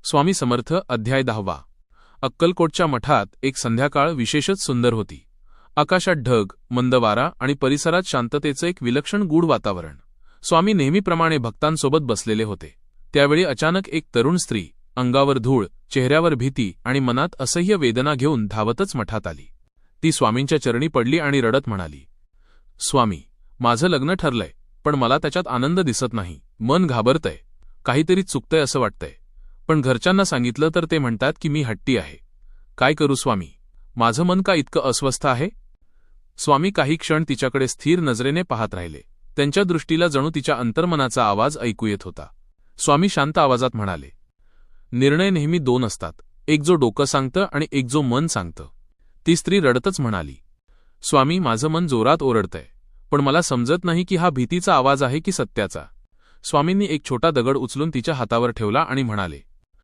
स्वामी समर्थ अध्याय 10. अक्कलकोटच्या मठात एक संध्याकाळ विशेषच सुंदर होती. आकाशात ढग, मंद वारा आणि परिसरात शांततेचं एक विलक्षण गूढ वातावरण. स्वामी नेहमीप्रमाणे भक्तांसोबत बसलेले होते. त्यावेळी अचानक एक तरुण स्त्री, अंगावर धूळ, चेहऱ्यावर भीती आणि मनात असह्य वेदना घेऊन धावतच मठात आली. ती स्वामींच्या चरणी पडली आणि रडत म्हणाली, स्वामी, माझं लग्न ठरलंय, पण मला त्याच्यात आनंद दिसत नाही. मन घाबरतंय, काहीतरी चुकतंय असं वाटतंय. पण घरच्यांना सांगितलं तर ते म्हणतात की मी हट्टी आहे. काय करू स्वामी? माझं मन का इतकं अस्वस्थ आहे? स्वामी काही क्षण तिच्याकडे स्थिर नजरेने पाहत राहिले. त्यांच्या दृष्टीला जणू तिच्या अंतर्मनाचा आवाज ऐकू येत होता. स्वामी शांत आवाजात म्हणाले, निर्णय नेहमी दोन असतात, एक जो डोकं सांगतं आणि एक जो मन सांगतं. ती स्त्री रडतच म्हणाली, स्वामी, माझं मन जोरात ओरडतंय, पण मला समजत नाही की हा भीतीचा आवाज आहे की सत्याचा. स्वामींनी एक छोटा दगड उचलून तिच्या हातावर ठेवला आणि म्हणाले,